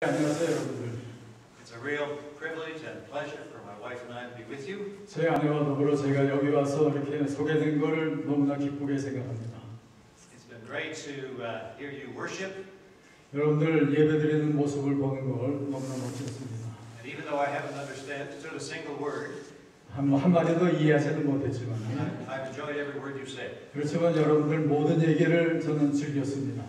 안녕하세요, 여러분들. It's a real privilege and pleasure for my wife and I to be with you. 제 아내와 더불어 제가 여기 와서 이렇게 소개된 것을 너무나 기쁘게 생각합니다. It's been great to hear you worship. 여러분들 예배드리는 모습을 보는 걸 너무나 멋졌습니다. And even though I haven't understood a single word, 한마디도 이해하지는 못했지만 I've enjoyed every word you've said. 그렇지만 여러분들 모든 얘기를 저는 즐겼습니다.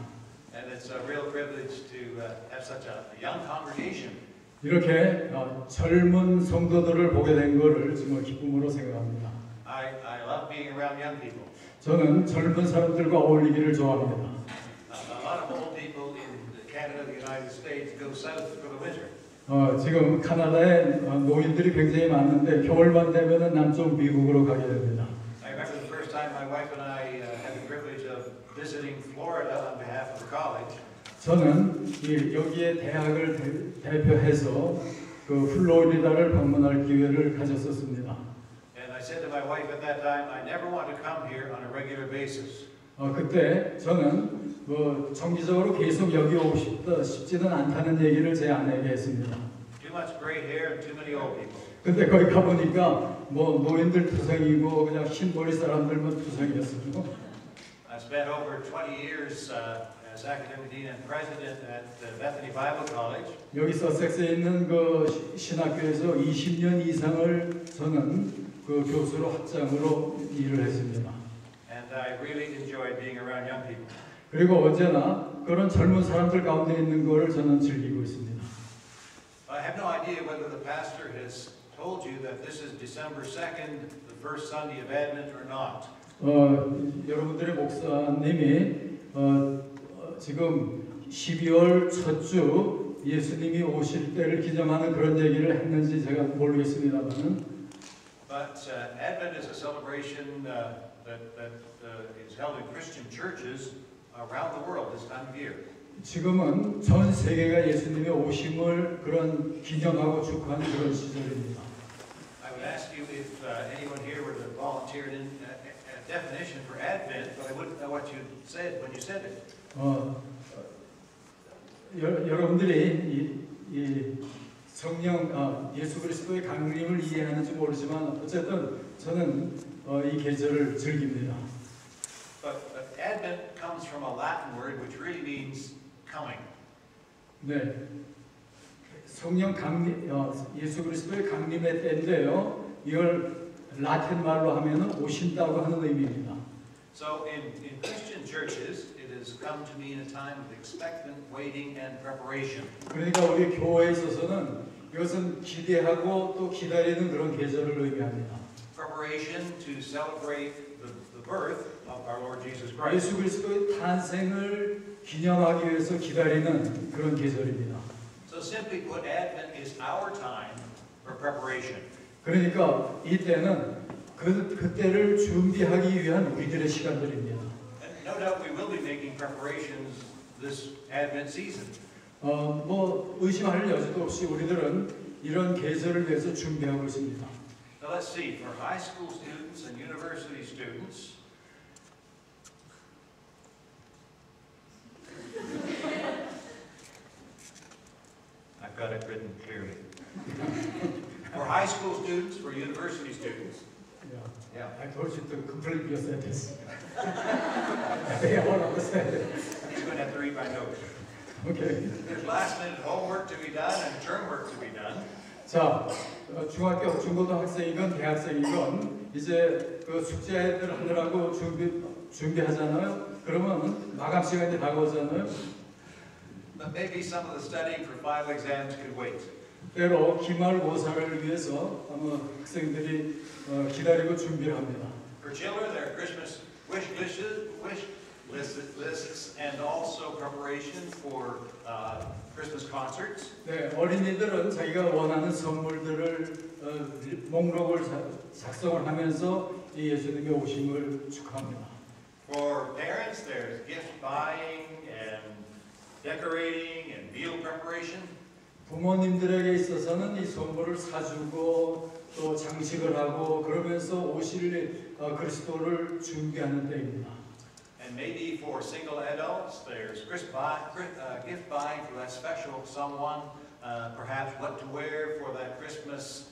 And it's a real privilege to have such a young congregation. 이렇게 젊은 성도들을 보게 된 것을 정말 기쁨으로 생각합니다. I love being around young people. 저는 젊은 사람들과 어울리기를 좋아합니다. A lot of old people in Canada, the United States, go south for the winter. 지금 카나다에 노인들이 굉장히 많은데 겨울만 되면은 남쪽 미국으로 가게 됩니다. I remember the first time my wife and I had the privilege of visiting Florida on behalf of the college. 저는 여기에 대학을 대표해서 그 플로리다를 방문할 기회를 가졌었습니다. And I said to my wife at that time, I never want to come here on a regular basis. 그때 저는 정기적으로 계속 여기 오고 싶지는 않다는 얘기를 제 아내에게 했습니다. Too much gray hair and too many old people. 근데 거기 가보니까 노인들 투성이고 그냥 흰머리 사람들만 투성이었어요. I spent over 20 years as academic dean and president at Bethany Bible College. 여기 서섹스에 있는 그 신학교에서 20년 이상을 저는 그 교수로 학장으로 일을 했습니다. And I really enjoyed being around young people. 그리고 언제나 그런 젊은 사람들 가운데 있는 것을 저는 즐기고 있습니다. I have no idea whether the pastor has told you that this is December 2nd, the first Sunday of Advent or not. 여러분들의 목사님이 지금 12월 첫 주 예수님이 오실 때를 기념하는 그런 얘기를 했는지 제가 모르겠습니다만은. But Advent is a celebration that is held in Christian churches around the world this time of year. 지금은 전 세계가 예수님의 오심을 그런 기념하고 축하하는 그런 시절입니다. I would ask you if anyone here were to volunteer in a definition for Advent, but I wouldn't know what you said when you said it. 여러분들이 이 성령 예수 그리스도의 강림을 이해하는지 모르지만 어쨌든 저는 이 계절을 즐깁니다. But Advent comes from a Latin word which really means coming. 네, 성령 강림, 예수 그리스도의 강림의 때인데요. 이걸 라틴 말로 하면은 오신다고 하는 의미입니다. So in Christian churches, it has come to mean a time of expectant waiting and preparation. 그러니까 우리 교회에 있어서는 이것은 기대하고 또 기다리는 그런 계절을 의미합니다. Preparation to celebrate the birth of our Lord Jesus Christ. 예수 그리스도의 탄생을 기념하기 위해서 기다리는 그런 계절입니다. So simply put, Advent is our time for preparation. 그러니까 이때는 그때를 준비하기 위한 우리들의 시간들입니다. And no doubt we will be making preparations this Advent season. 의심할 여지도 없이 우리들은 이런 계절을 위해서 준비하고 있습니다. Now let's see, for high school students and university students, I've got it written clearly. For high school students, for university students. Yeah, I told you to complete your sentence. They all understand it. You're going to have to read my notes. Okay. There's last-minute homework to be done and term work to be done. 자, 중학교, 중고등학생이건 대학생이건 이제 그 숙제들 하느라고 준비하잖아요. 그러면 마감 시간이 다가오잖아요. But maybe some of the studying for final exams could wait. 때로 기말고사를 위해서 아마 학생들이 기다리고 준비를 합니다. For children, there are Christmas wish lists and also preparation for Christmas concerts. 네, 어린이들은 자기가 원하는 선물들을 목록을 작성을 하면서 이 예수님의 오심을 축하합니다. For parents, there's gift buying and decorating and meal preparation. 부모님들에게 있어서는 이 선물을 사주고 또 장식을 하고 그러면서 오실 그리스도를 준비하는 때입니다. And maybe for single adults, there's gift buying for that special someone, perhaps what to wear for that Christmas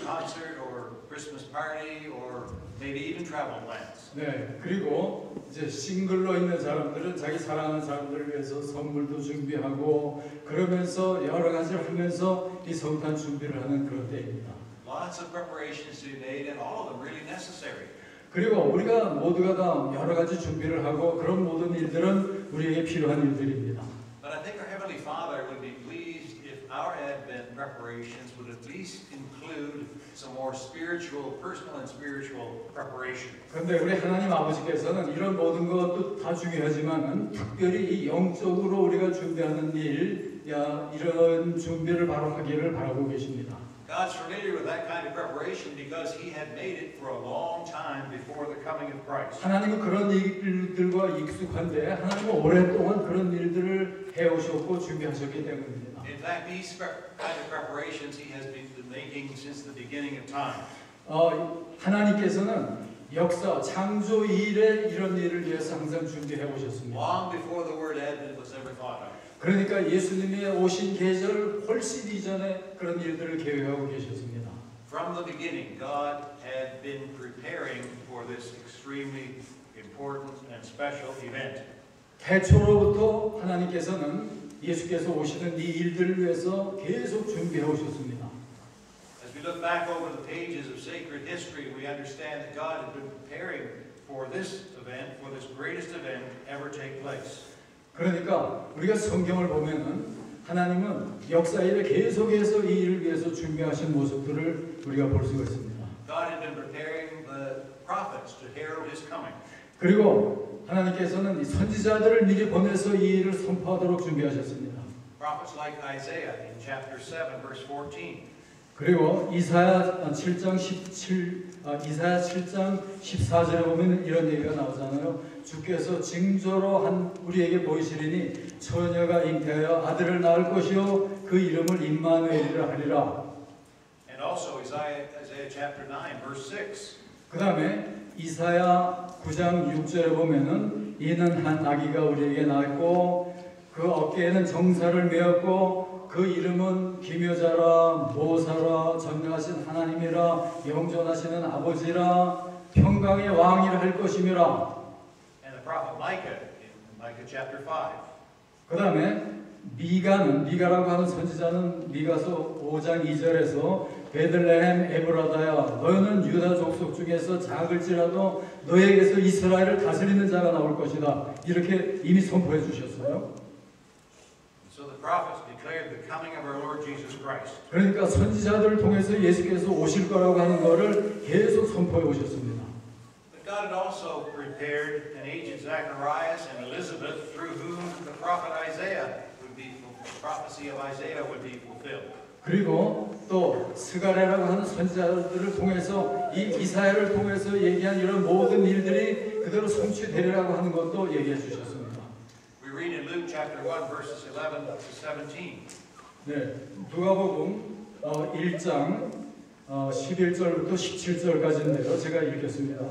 concert or Christmas party, or maybe even travel plans. 네, 그리고 이제 싱글로 있는 사람들은 자기 사랑하는 사람들을 위해서 선물도 준비하고 그러면서 여러 가지를 하면서 이 성탄 준비를 하는 그런 때입니다. Lots of preparations to be made, and all of them really necessary. 그리고 우리가 모두가 다 여러 가지 준비를 하고 그런 모든 일들은 우리에게 필요한 일들입니다. But I think our Heavenly Father would be pleased if our Advent preparations would at least include some more spiritual, personal and spiritual preparation. 그런데 우리 하나님 아버지께서는 이런 모든 것도 다 중요하지만은 특별히 이 영적으로 우리가 준비하는 일, 이런 준비를 바로 하기를 바라고 계십니다. God's familiar with that kind of preparation because He had made it for a long time before the coming of Christ. 하나님은 그런 일들과 익숙한데 하나님은 오랫동안 그런 일들을 해오셨고 준비하셨기 때문입니다. In fact, these kind of preparations He has been making since the beginning of time. 하나님께서는 역사, 창조 이래 이런 일을 위해서 항상 준비해 오셨습니다. Long before the word Advent was ever thought of. 그러니까 예수님의 오신 계절 훨씬 이전에 그런 일들을 계획하고 계셨습니다. From the beginning, God had been preparing for this extremely important and special event. 태초로부터 하나님께서는 예수께서 오시는 이 일들을 위해서 계속 준비해 오셨습니다. As we look back over the pages of sacred history, we understand that God had been preparing for this event, for this greatest event ever take place. 그러니까 우리가 성경을 보면은 하나님은 역사일에 계속해서 이 일을 위해서 준비하신 모습들을 우리가 볼 수가 있습니다. God had been preparing the prophets to herald His coming. 그리고 하나님께서는 이 선지자들을 미리 보내서 이 일을 선포하도록 준비하셨습니다. Prophets like Isaiah in chapter 7, verse 14. 그리고 이사야 7장 14절에 보면 이런 얘기가 나오잖아요. 주께서 징조로 한 우리에게 보이시리니 처녀가 잉태하여 아들을 낳을 것이요 그 이름을 임마누엘이라 하리라. And also Isaiah chapter 9, verse 6. 그 다음에 이사야 9장 6절에 보면은 이는 한 아기가 우리에게 낳았고 그 어깨에는 정사를 메었고 그 이름은 기묘자라 모사라 전능하신 하나님이라 영존하시는 아버지라 평강의 왕이라 할 것이미라. And the prophet Micah in Micah chapter 5. 그 다음에 미가라고 하는 선지자는 미가서 5장 2절에서 베들레헴 에브라다야 너는 유다 족속 중에서 작을지라도 너에게서 이스라엘을 다스리는 자가 나올 것이다. 이렇게 이미 선포해 주셨어요. So the prophets declared the coming of our Lord Jesus Christ. 그러니까 선지자들을 통해서 예수께서 오실 거라고 하는 것을 계속 선포해 오셨습니다. But God had also prepared an aged Zacharias and Elizabeth through whom the prophet Isaiah would be, the prophecy of Isaiah would be fulfilled. 그리고 또 스가랴라고 하는 선지자들을 통해서 이 이사야를 통해서 얘기한 이런 모든 일들이 그대로 성취되리라고 하는 것도 얘기해 주셨습니다. We read in Luke chapter 1 verses 11 to 17. 네, 누가복음 1장 11절부터 17절까지인데요. 제가 읽겠습니다.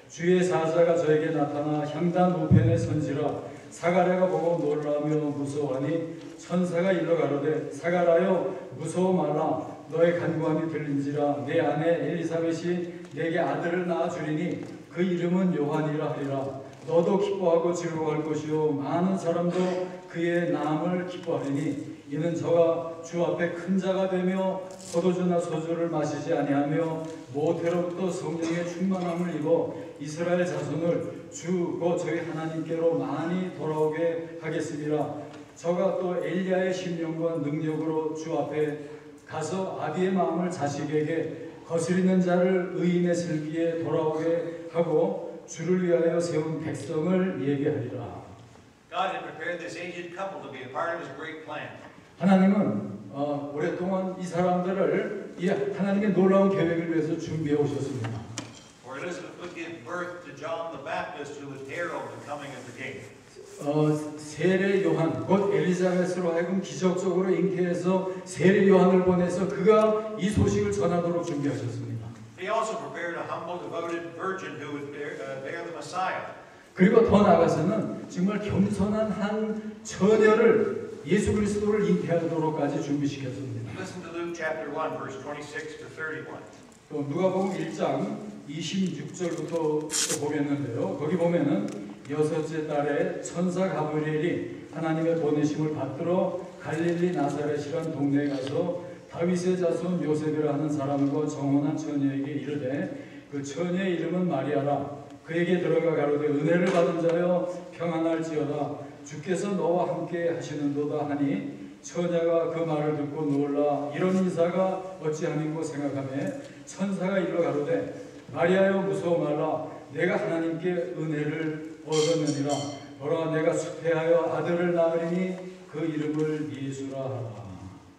주의 사자가 저에게 나타나 향단 우편의 선지라 사가랴가 보고 놀라며 무서워하니 천사가 일러 가로되 사가랴여 무서워 말라 너의 간구함이 들린지라 내 아내 엘리사벳이 내게 아들을 낳아 주리니 그 이름은 요한이라 하리라 너도 기뻐하고 즐거워할 것이요 많은 사람도 그의 낳음을 기뻐하리니 이는 저가 주 앞에 큰 자가 되며 포도주나 소주를 마시지 아니하며 모태로부터 성령의 충만함을 입어 이스라엘 자손을 주 곧 저희 하나님께로 많이 돌아오게 하겠습니다. 저가 또 엘리야의 심령과 능력으로 주 앞에 가서 아비의 마음을 자식에게 거스리는 자를 의인의 슬기에 돌아오게 하고 주를 위하여 세운 백성을 예비하리라. God had prepared this aged couple to be a part of His great plan. 하나님은 오랫동안 이 사람들을 하나님의 놀라운 계획을 위해서 준비해 오셨습니다. For Elizabeth would give birth to John the Baptist, who would herald the coming of the King. 세례 요한 곧 엘리자벳으로 하여금 기적적으로 잉태해서 세례 요한을 보내서 그가 이 소식을 전하도록 준비하셨습니다. He also prepared a humble, devoted virgin who would bear the Messiah. 그리고 더 나아가서는 정말 겸손한 한 처녀를 예수 그리스도를 잉태하도록까지 준비시켰습니다. Listen to Luke chapter 1, verse 26 to 31. 또 누가복음 1장 26절부터 보겠는데요. 거기 보면은 여섯째 달에 천사 가브리엘이 하나님의 보내심을 받들어 갈릴리 나사렛이란 동네에 가서 다윗의 자손 요셉이라 하는 사람과 정혼한 처녀에게 이르되 그 처녀의 이름은 마리아라. 그에게 들어가 가로되 은혜를 받은 자여 평안할지어다. 주께서 너와 함께 하시는도다 하니 처녀가 그 말을 듣고 놀라 이런 인사가 어찌함인고 생각하며 천사가 일러 가로되 마리아여 무서워 말라. 내가 하나님께 은혜를 얻었느니라. 보라 내가 수태하여 아들을 낳으리니 그 이름을 예수라 하라.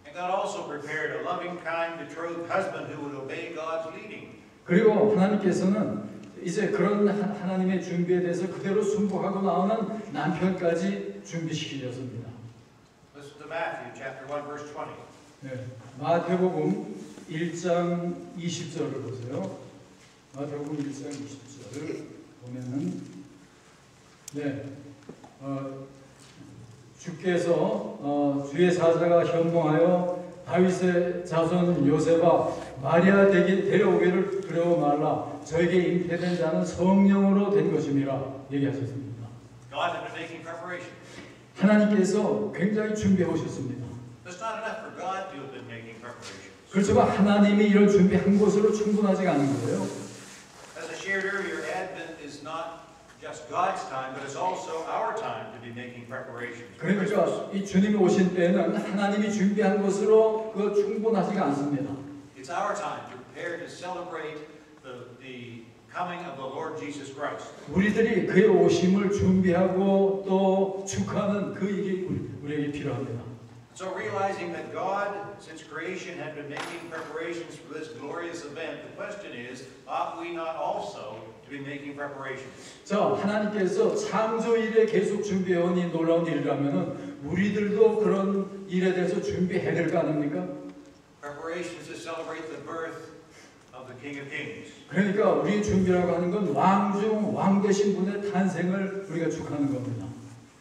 And God also prepared a loving, kind, betrothed husband who would obey God's leading. 그리고 하나님께서는 이제 그런 하나님의 준비에 대해서 그대로 순복하고 나오는 남편까지 준비시키셨습니다. Listen to Matthew chapter 1, verse 20. 네, 마태복음 1장 20절을 보세요. 마태복음 1장 20절을 보면은 주께서 주의 사자가 현몽하여 다윗의 자손 요셉아 마리아 데려오기를 두려워 말라. 저에게 잉태된 자는 성령으로 된 것임이라 얘기하셨습니다. God had been making preparation. 하나님께서 굉장히 준비해 오셨습니다. It's not enough for God to have been making preparation. 그렇지만 하나님이 이런 준비한 것으로 충분하지가 않은 거예요. As I shared earlier, Advent is not just God's time, but it's also our time to be making preparations. 그러니까 이 주님이 오신 때는 하나님이 준비한 것으로 그 충분하지가 않습니다. It's our time to prepare to celebrate the coming of the Lord Jesus Christ. 우리들이 그의 오심을 준비하고 또 축하하는 그 일이 우리에게 필요합니다. So realizing that God, since creation, had been making preparations for this glorious event, the question is, ought we not also to be making preparations? 자, 하나님께서 창조 일에 계속 준비해온 이 놀라운 일이라면은 우리들도 그런 일에 대해서 준비해야 될 거 아닙니까? Preparations to celebrate the birth of the King of Kings. 그러니까 우리 준비라고 하는 건 왕중 왕 되신 분의 탄생을 우리가 축하하는 겁니다.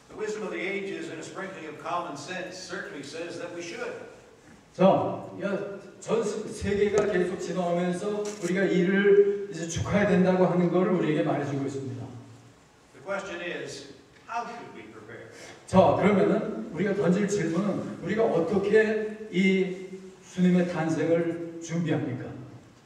The wisdom of the ages and a sprinkling of common sense certainly says that we should. 자, 전 세계가 계속 지나오면서 우리가 이를 이제 축하해야 된다고 하는 것을 우리에게 말해주고 있습니다. The question is, how should we prepare? 자, 그러면은 우리가 던질 질문은 우리가 어떻게 이 주님의 탄생을 준비합니까?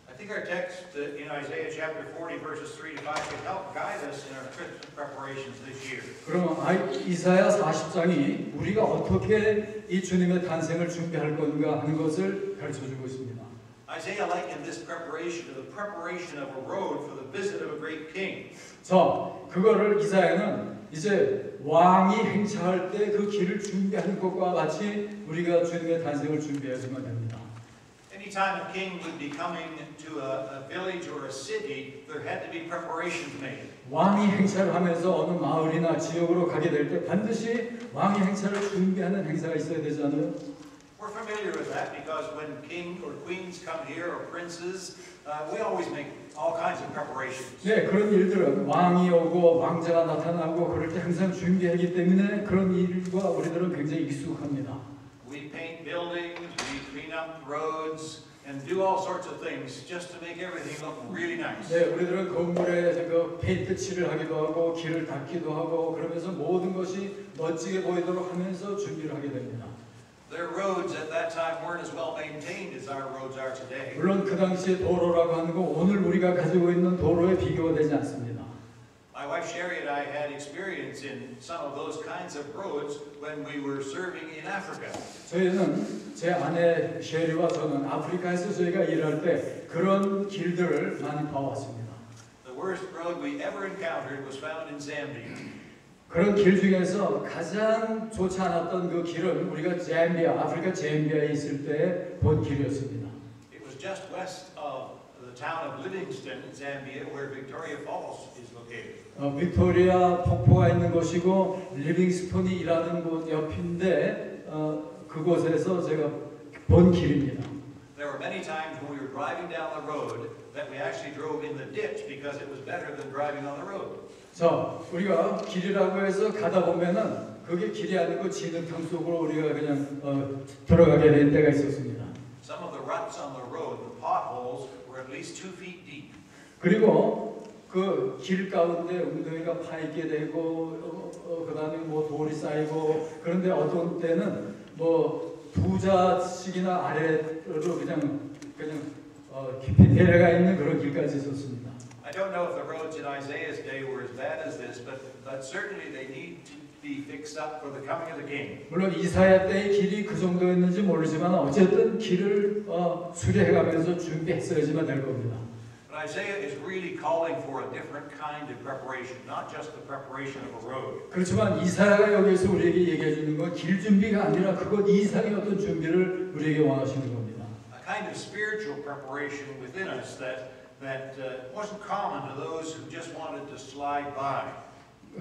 I think our text in Isaiah chapter 40 verses 3 to 5 can help guide us in our Christmas preparations this year. 그러면 이사야 40장이 우리가 어떻게 이 주님의 탄생을 준비할 건가 하는 것을 가르쳐주고 있습니다. Isaiah likened this preparation to the preparation of a road for the visit of a great king. 자, 그거를 이사야는 이제 왕이 행차할 때 그 길을 준비하는 것과 같이 우리가 주님의 탄생을 준비해야지만 됩니다. Anytime a king would be coming to a village or a city, there had to be preparations made. 왕이 행차를 하면서 어느 마을이나 지역으로 가게 될 때 반드시 왕이 행차를 준비하는 행사가 있어야 되지 않아요? We're familiar with that because when king or queens come here or princes, we always make all kinds of preparations. 네, 그런 일들은 왕이 오고 왕자가 나타나고 그럴 때 항상 준비하기 때문에 그런 일과 우리들은 굉장히 익숙합니다. We paint buildings, we clean up roads, and do all sorts of things just to make everything look really nice. 네, 우리들은 건물에 그 페인트 칠을 하기도 하고 길을 닦기도 하고 그러면서 모든 것이 멋지게 보이도록 하면서 준비를 하게 됩니다. Their roads at that time weren't as well maintained as our roads are today. 물론 그 당시에 도로라고 하는 거 오늘 우리가 가지고 있는 도로에 비교가 되지 않습니다. My wife Sherry and I had experience in some of those kinds of roads when we were serving in Africa. 저희는 제 아내 셰리와 저는 아프리카에서 저희가 일할 때 그런 길들을 많이 봐왔습니다. The worst road we ever encountered was found in Zambia. 그런 길 중에서 가장 좋지 않았던 그 길은 우리가 아프리카 잠비아에 있을 때 본 길이었습니다. It was just west of the town of Livingston, Zambia, where Victoria Falls is located. 빅토리아 폭포가 있는 곳이고 리빙스톤이 일하는 곳 옆인데 그곳에서 제가 본 길입니다. There were many times when we were driving down the road that we actually drove in the ditch because it was better than driving on the road. 자, 우리가 길이라고 해서 가다 보면은 그게 길이 아니고 진흙탕 속으로 우리가 그냥 들어가게 될 때가 있었습니다. Some of the ruts on the road, the potholes, were at least 2 feet deep. 그리고 그 길 가운데 웅덩이가 파 있게 되고 그다음에 뭐 돌이 쌓이고 그런데 어떤 때는 뭐 2자씩이나 아래로 그냥 깊이 내려가 있는 그런 길까지 있었습니다. I don't know if the roads in Isaiah's day were as bad as this, but certainly they need to be fixed up for the coming of the king. 물론 이사야 때의 길이 그 정도였는지 모르지만 어쨌든 길을 수리해가면서 준비했어야지만 될 겁니다. But Isaiah is really calling for a different kind of preparation, not just the preparation of a road. 그렇지만 이사야가 여기서 우리에게 얘기해 주는 건 길 준비가 아니라 그것 이상의 어떤 준비를 우리에게 원하시는 겁니다. A kind of spiritual preparation within us that wasn't common to those who just wanted to slide by.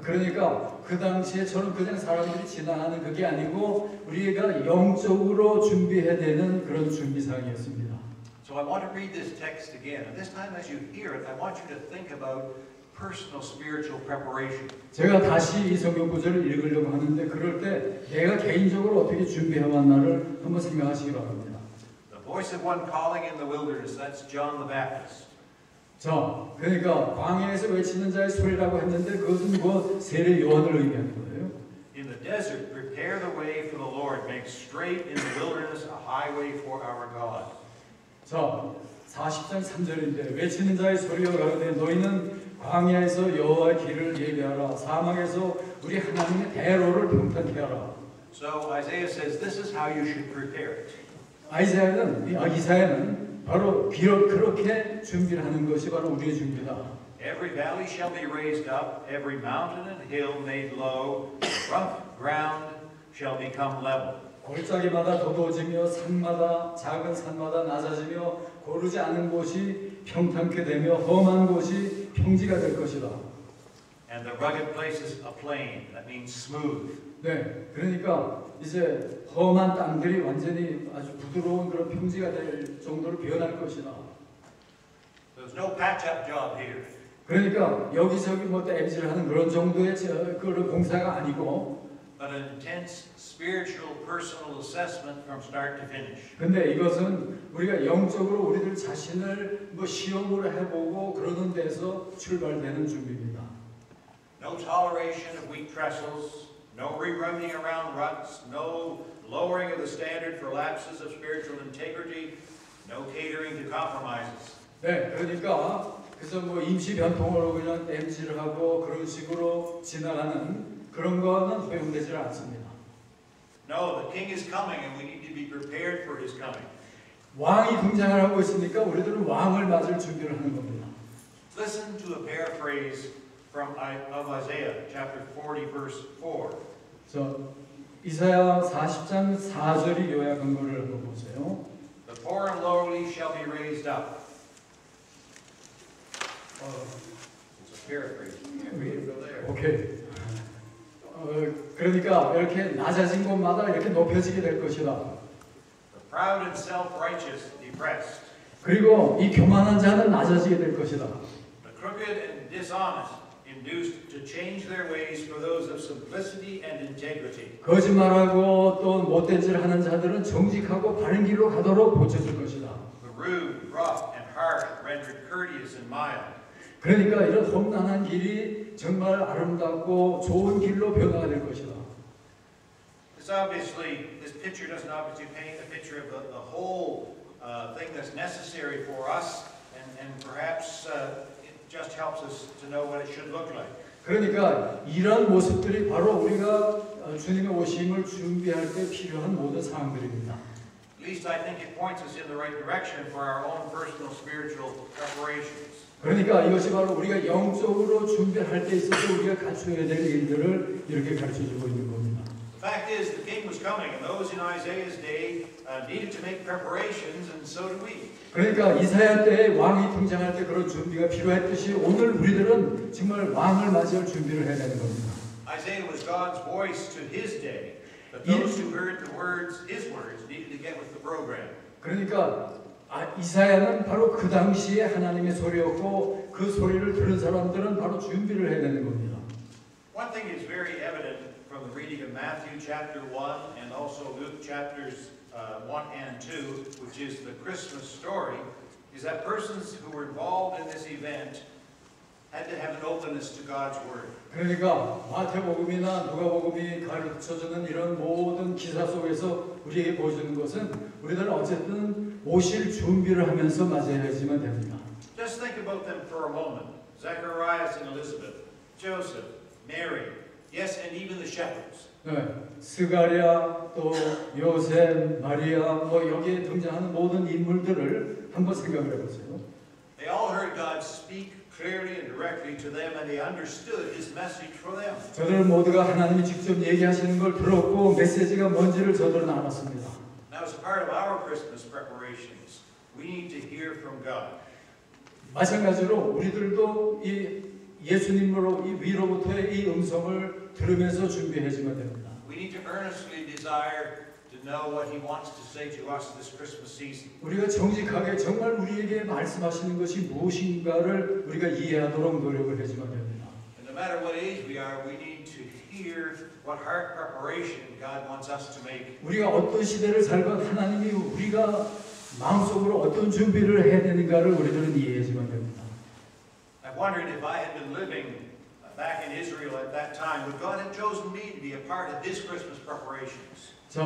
그러니까 그 당시에처럼 그냥 사람들이 지나가는 그게 아니고 우리가 영적으로 준비해야 되는 그런 준비사항이었습니다. So I want to read this text again, and this time as you hear it, I want you to think about personal spiritual preparation. 제가 다시 이 성경 구절을 읽으려고 하는데 그럴 때 내가 개인적으로 어떻게 준비해왔나를 한번 생각하시기 바랍니다. The voice of one calling in the wilderness, that's John the Baptist. 자, 그러니까 광야에서 외치는 자의 소리라고 했는데 그것은 뭐 세례 요한을 의미하는 거예요. In the desert, prepare the way for the Lord, make straight in the wilderness a highway for our God. 자, 40장 3절인데 외치는 자의 소리여 가로되 너희는 광야에서 여호와의 길을 예비하라 사막에서 우리 하나님의 대로를 평탄케 하라. So Isaiah says this is how you should prepare it. 이사야는 바로 그렇게 준비를 하는 것이 바로 우리의 준비다. Every valley shall be raised up, every mountain and hill made low, rough ground shall become level. 골짜기마다 도도해지며 산마다 작은 산마다 낮아지며 고르지 않은 곳이 평탄케 되며 험한 곳이 평지가 될 것이다. And the rugged places a plain, that means smooth. 네, 그러니까 이제 험한 땅들이 완전히 아주 부드러운 그런 평지가 될 정도로 변할 것이다. There's no patch-up job here. 그러니까 여기저기 뭐 땜질하는 그런 정도의 그런 공사가 아니고, but an intense spiritual personal assessment from start to finish. 근데 이것은 우리가 영적으로 우리들 자신을 뭐 시험으로 해보고 그러는 데서 출발되는 준비입니다. No toleration of weak trestles, no rerunning around ruts, no lowering of the standard for lapses of spiritual integrity, no catering to compromises. 네, 그러니까 그래서 뭐 임시 변통으로 그냥 땜질을 하고 그런 식으로 지나가는 그런 거는 허용되지 않습니다. No, the king is coming and we need to be prepared for his coming. 왕이 등장을 하고 있으니까 우리들은 왕을 맞을 준비를 하는 겁니다. Listen to a paraphrase of Isaiah chapter 40 verse 4. 이사야 40장 4절이 요약한 거를 한번 보세요. The poor and lowly shall be raised up. It's a paraphrase. 오케이. 그러니까 이렇게 낮아진 곳마다 이렇게 높여지게 될 것이다. The proud and self-righteous depressed. 그리고 이 교만한 자는 낮아지게 될 것이다. The crooked and dishonest induced to change their ways for those of simplicity and integrity. 거짓말하고 또 못된 짓을 하는 자들은 정직하고 바른 길로 가도록 고쳐줄 것이다. The rude, rough, and harsh rendered courteous and mild. 그러니까 이런 험난한 길이 정말 아름답고 좋은 길로 변화가 될 것이다. This picture doesn't obviously paint a picture of the whole thing that's necessary for us, and perhaps it just helps us to know what it should look like. 그러니까 이런 모습들이 바로 우리가 주님의 오심을 준비할 때 필요한 모든 상황들입니다. At least I think it points us in the right direction for our own personal spiritual preparations. 그러니까 이것이 바로 우리가 영적으로 준비할 때 있어서 우리가 갖춰야 될 일들을 이렇게 가르쳐주고 있는 겁니다. The fact is, the king was coming, and those in Isaiah's day needed to make preparations, and so do we. 그러니까 이사야 때 왕이 등장할 때 그런 준비가 필요했듯이 오늘 우리들은 정말 왕을 맞이할 준비를 해야 되는 겁니다. Isaiah was God's voice to his day, but those who heard the words, his words, needed to get with the program. 그러니까 이사야는 바로 그 당시에 하나님의 소리였고 그 소리를 들은 사람들은 바로 준비를 해야 되는 겁니다. One thing is very evident from the reading of Matthew chapter 1 and also Luke chapters 1 and 2, which is the Christmas story, is that persons who were involved in this event had to have an openness to God's Word. 그러니까 마태복음이나 누가복음이 가르쳐주는 이런 모든 기사 속에서 우리에게 보여주는 것은 우리들은 어쨌든 오실 준비를 하면서 맞이해야지만 됩니다. Just think about them for a moment. Zacharias and Elizabeth, Joseph, Mary, yes, and even the shepherds. 네, 스가랴 또 요셉, 마리아 뭐 여기에 등장하는 모든 인물들을 한번 생각을 해보세요. They all heard God speak clearly and directly to them, and they understood His message for them. 저들 모두가 하나님이 직접 얘기하시는 걸 들었고 메시지가 뭔지를 저들은 알았습니다. Now, as a part of our Christmas preparations, we need to hear from God. 마찬가지로 우리들도 이 예수님으로 이 위로부터의 이 음성을 들으면서 준비해지면 됩니다. We need to earnestly desire to know what He wants to say to us this Christmas season. 우리가 정직하게 정말 우리에게 말씀하시는 것이 무엇인가를 우리가 이해하도록 노력을 해지면 됩니다. And no matter what age we are, we need to hear what heart preparation God wants us to make. 우리가 어떤 시대를 살건 하나님이 우리가 마음속으로 어떤 준비를 해야 되는가를 우리들은 이해해지면 됩니다. I've wondered if I had been living back in Israel at that time, would God have chosen me to be a part of His Christmas preparations? 자,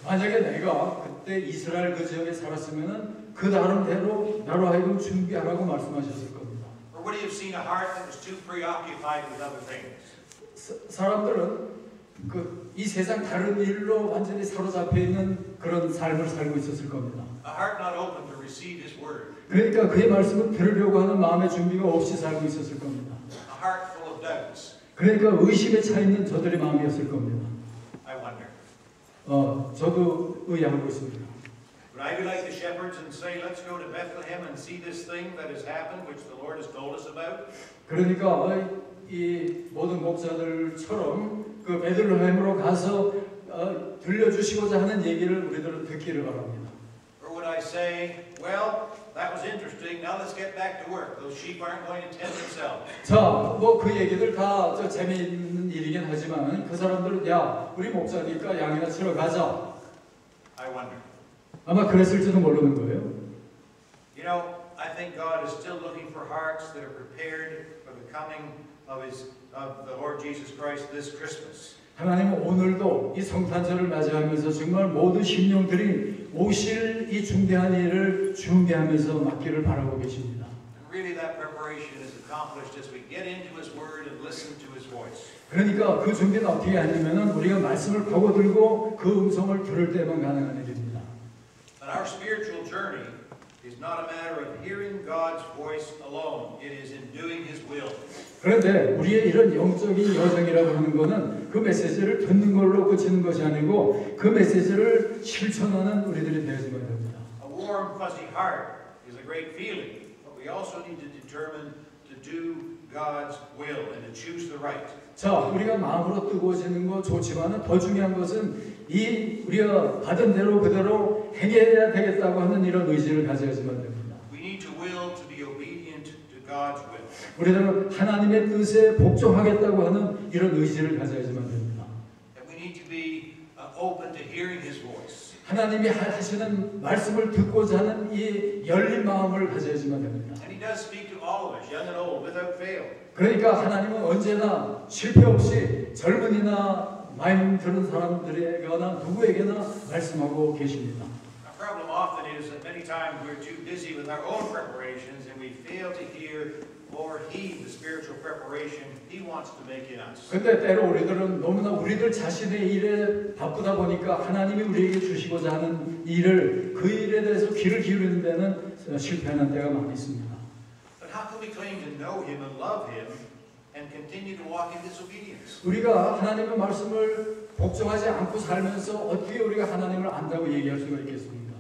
만약에 내가 그때 이스라엘 그 지역에 살았으면은 그 나름대로 나로 하여금 준비하라고 말씀하셨을 겁니다. Or would He have seen a heart that was too preoccupied with other things? 사람들은 이 세상 다른 일로 완전히 사로잡혀 있는 그런 삶을 살고 있었을 겁니다. A heart not open to receive His word. 그러니까 그의 말씀을 들으려고 하는 마음의 준비가 없이 살고 있었을 겁니다. A heart full of doubts. 그러니까 의심에 차 있는 저들의 마음이었을 겁니다. I wonder. 저도 의아하고 있습니다. Would I be like the shepherds and say, let's go to Bethlehem and see this thing that has happened, which the Lord has told us about? 그러니까 이 모든 목자들처럼 그 베들레헴으로 가서 들려주시고자 하는 얘기를 우리들은 듣기를 바랍니다. Or would I say, well, that was interesting. Now let's get back to work. Those sheep aren't going to tend themselves. 자, 뭐 그 얘기들 다 재미있는 일이긴 하지만 그 사람들은 야, 우리 목자니까 양이나 치러 가자. I wonder. 아마 그랬을지도 모르는 거예요. You know, I think God is still looking for hearts that are prepared for the coming of the Lord Jesus Christ this Christmas. 하나님은 오늘도 이 성탄절을 맞이하면서 정말 모든 심령들이 오실 이 중대한 일을 준비하면서 맡기를 바라고 계십니다. And really that preparation is accomplished as we get into His Word and listen to His voice. 그러니까 그 준비는 어떻게 하냐면은 우리가 말씀을 파고들고 그 음성을 들을 때만 가능한 일입니다. And our spiritual journey is not a matter of hearing God's voice alone. It is in doing His will. 그런데 우리의 이런 영적인 여정이라고 하는 것은 그 메시지를 듣는 걸로 그치는 것이 아니고 그 메시지를 실천하는 우리들이 되어야지만 됩니다. A warm, fuzzy heart is a great feeling, but we also need to determine to do God's will and to choose the right. 자, 우리가 마음으로 뜨거워지는 거 좋지만은 더 중요한 것은 이 우리가 받은 대로 그대로 행해야 되겠다고 하는 이런 의지를 가져야지만 됩니다. We need to will to be obedient to God's will. 우리들은 하나님의 뜻에 복종하겠다고 하는 이런 의지를 가져야지만 됩니다. And we need to be open to hearing His voice. 하나님이 하시는 말씀을 듣고자 하는 이 열린 마음을 가져야지만 됩니다. And He does speak to all of us, young and old, without fail. 그러니까 하나님은 언제나 실패 없이 젊은이나 마음 들은 사람들에게나 누구에게나 말씀하고 계십니다. Our problem often is that many times we're too busy with our own preparations and we fail to hear or heed the spiritual preparation He wants to make in us. 근데 때로 우리들은 너무나 우리들 자신의 일에 바쁘다 보니까 하나님이 우리에게 주시고자 하는 일을 그 일에 대해서 귀를 기울이는 데는 실패하는 때가 많이 있습니다. But how can we claim to know Him and love Him and continue to walk in disobedience? 우리가 하나님의 말씀을 복종하지 않고 살면서 어떻게 우리가 하나님을 안다고 얘기할 수가 있겠습니까?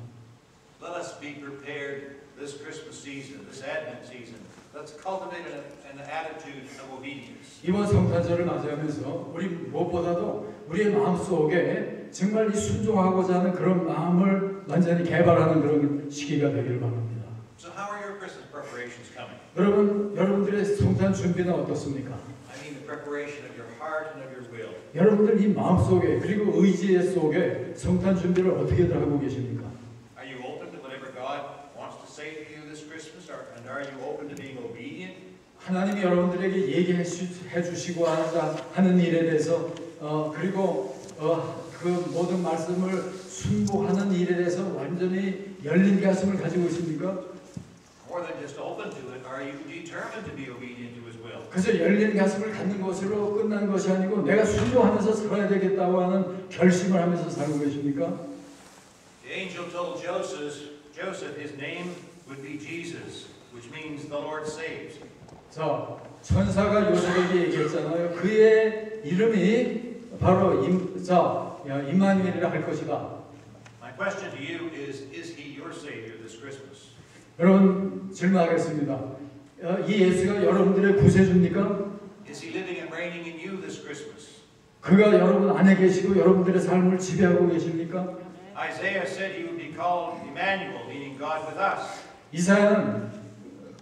Let us be prepared this Christmas season, this Advent season. Let's cultivate an attitude of obedience. 이번 성탄절을 맞이하면서 우리 무엇보다도 우리의 마음속에 정말 이 순종하고자 하는 그런 마음을 완전히 개발하는 그런 시기가 되기를 바랍니다. So how are your Christmas preparations coming? 여러분, 여러분들의 성탄 준비는 어떻습니까? I mean the preparation of your heart and of your will. 여러분들 이 마음속에 그리고 의지 속에 성탄 준비를 어떻게들 하고 계십니까? Are you open to whatever God wants to say to you this Christmas? And are you open to being obedient? 하나님이 여러분들에게 얘기해 주시고 하는 일에 대해서 그리고 그 모든 말씀을 순복하는 일에 대해서 완전히 열린 가슴을 가지고 있습니까? More than just open to it, are you determined to be obedient to His will? 그래서 열린 가슴을 갖는 것으로 끝난 것이 아니고 내가 순종하면서 살아야 되겠다고 하는 결심을 하면서 살고 계십니까? The angel told Joseph his name would be Jesus, which means the Lord saves. 자, 천사가 요셉에게 얘기했잖아요. 그의 이름이 바로 임마누엘이라 할 것이다. My question to you is He your Savior this Christmas? 여러분 질문하겠습니다. 이 예수가 여러분들의 구세주입니까? Is He living and reigning in you this Christmas? 그가 여러분 안에 계시고 여러분들의 삶을 지배하고 계십니까? Isaiah said He would be called Emmanuel, meaning God with us. 이사야는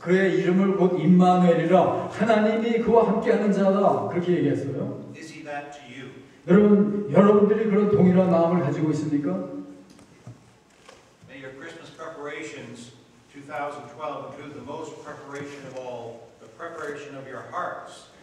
그의 이름을 곧 임마누엘이라 하나님이 그와 함께하는 자다 그렇게 얘기했어요. Is He that to you? 여러분들이 그런 동일한 마음을 가지고 있습니까? May your Christmas preparations 2012 include the most preparation of all, the preparation of your hearts.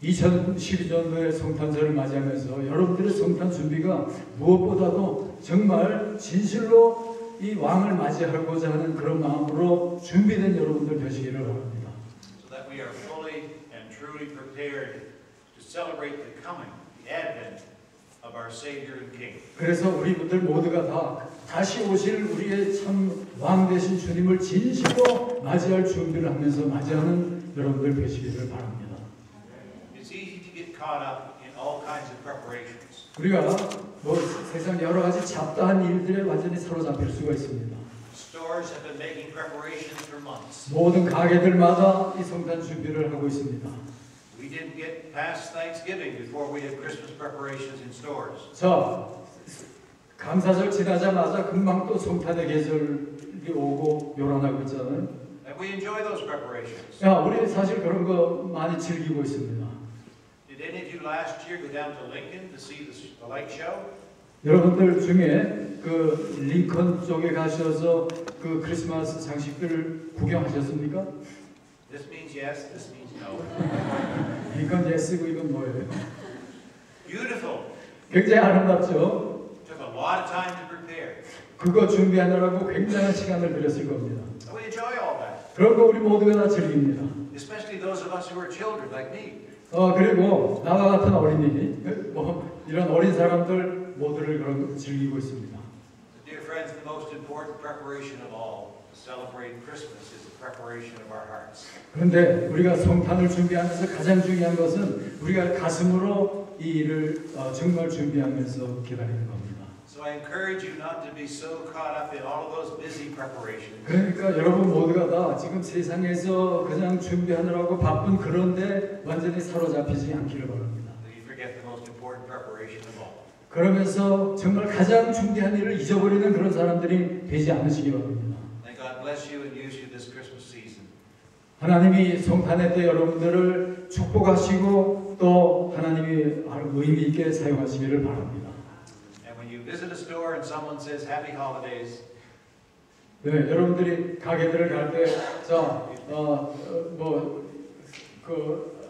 2012년도에 성탄절을 맞이하면서 여러분들의 성탄 준비가 무엇보다도 정말 진실로 이 왕을 맞이하고자 하는 그런 마음으로 준비된 여러분들 되시기를 바랍니다. So that we are fully and truly prepared to celebrate the coming, the advent of our Savior and King. 그래서 우리분들 모두가 다시 오실 우리의 참 왕 되신 주님을 진실로 맞이할 준비를 하면서 맞이하는 여러분들 되시기를 바랍니다. It's easy to get caught up in all kinds of preparations. 우리가 세상 여러 가지 잡다한 일들에 완전히 사로잡힐 수가 있습니다. Stores have been making preparations for months. 모든 가게들마다 이 성탄 준비를 하고 있습니다. We didn't get past Thanksgiving before we had Christmas preparations in stores. 자, 감사절 지나자마자 금방 또 성탄의 계절이 오고 요란하고 있잖아요. And we enjoy those preparations. 우리 사실 그런 거 많이 즐기고 있습니다. Did any of you last year go down to Lincoln to see the light show? 여러분들 중에 그 링컨 쪽에 가셔서 그 크리스마스 장식들 구경하셨습니까? This means yes, this means no. 링컨 예스고 이건 뭐예요? Beautiful. 굉장히 아름답죠? Took a lot of time to prepare. 그거 준비하느라고 굉장한 시간을 들였을 겁니다. And we enjoy all that. 그런 거 우리 모두가 다 즐깁니다. Especially those of us who are children like me. 그리고 나와 같은 어린이, 이런 어린 사람들 모두를 그런 거 즐기고 있습니다. Dear friends, the most important preparation of all to celebrate Christmas is the preparation of our hearts. 그런데 우리가 성탄을 준비하면서 가장 중요한 것은 우리가 가슴으로 이 일을 정말 준비하면서 기다리는 겁니다. So I encourage you not to be so caught up in all of those busy preparations. 그러니까 여러분 모두가 다 지금 세상에서 그냥 준비하느라고 바쁜 그런데 완전히 사로잡히지 않기를 바랍니다. That you forget the most important preparation of all. 그러면서 정말 가장 중요한 일을 잊어버리는 그런 사람들이 되지 않으시기 바랍니다. May God bless you and use you this Christmas season. 하나님이 성탄의 때 여러분들을 축복하시고 또 하나님이 의미 있게 사용하시기를 바랍니다. And when you visit a store and someone says Happy Holidays, 네, 여러분들이 가게들을 갈 때,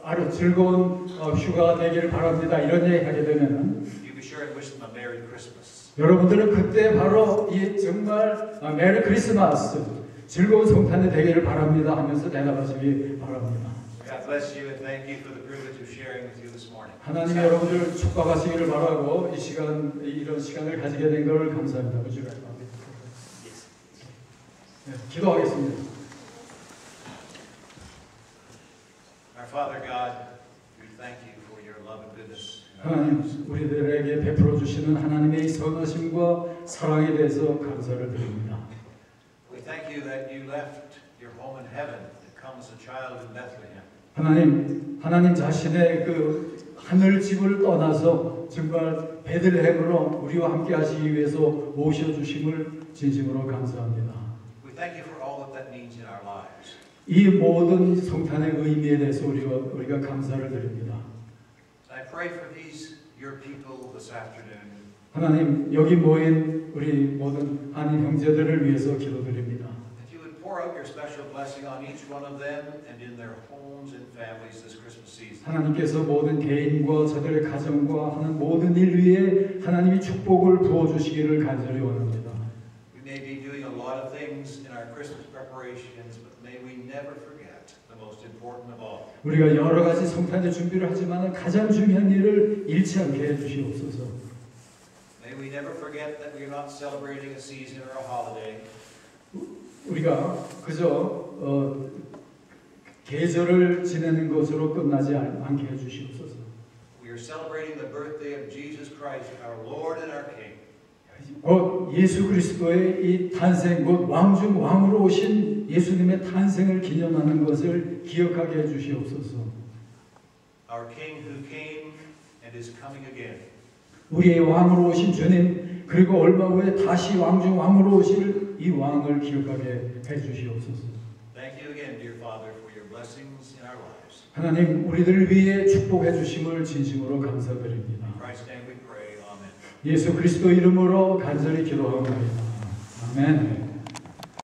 아주 즐거운 휴가 되기를 바랍니다. 이런 얘기 하게 되면은, you be sure and wish them a Merry Christmas. 여러분들은 그때 바로 이 정말 메리 크리스마스, 즐거운 성탄이 되기를 바랍니다 하면서 대답하시기 바랍니다. God bless you and thank you for the privilege of sharing with you this morning. 하나님이 여러분들을 축복하시기를 바라고 이런 시간을 가지게 된 걸 감사합니다. 네, 기도하겠습니다. Our Father God, we thank you for your love and goodness. 하나님, 우리들에게 베풀어 주시는 하나님의 선하심과 사랑에 대해서 감사를 드립니다. We thank you that you left your home in heaven to come as a child in Bethlehem. 하나님 자신의 그 하늘 집을 떠나서 정말 베들레헴으로 우리와 함께 하시기 위해서 오셔 주심을 진심으로 감사합니다. We thank you for all that that means in our lives. 이 모든 성탄의 의미에 대해서 우리가 감사를 드립니다. I pray for these your people this afternoon. 하나님, 여기 모인 우리 모든 한인 형제들을 위해서 기도드립니다. That you would pour out your special blessing on each one of them and in their homes and families this Christmas season. 하나님께서 모든 개인과 저들의 가정과 하는 모든 일 위에 하나님이 축복을 부어주시기를 간절히 원합니다. We may be doing a lot of things in our Christmas preparations, but may we never forget the most important of all. 우리가 여러 가지 성탄의 준비를 하지만 가장 중요한 일을 잃지 않게 해주시옵소서. May we never forget that we are not celebrating a season or a holiday. 우리가 그저 계절을 지내는 것으로 끝나지 않게 해주시옵소서. We are celebrating the birthday of Jesus Christ, our Lord and our King. 곧 예수 그리스도의 이 탄생, 곧 왕중 왕으로 오신 예수님의 탄생을 기념하는 것을 기억하게 해주시옵소서. Our King who came and is coming again. 우리의 왕으로 오신 주님, 그리고 얼마 후에 다시 왕중 왕으로 오실 이 왕을 기억하게 해주시옵소서. Thank you again, dear Father, for your blessings in our lives. 하나님, 우리들을 위해 축복해 주심을 진심으로 감사드립니다. In Christ's name we pray. Amen. 예수 그리스도 이름으로 간절히 기도합니다. 아멘.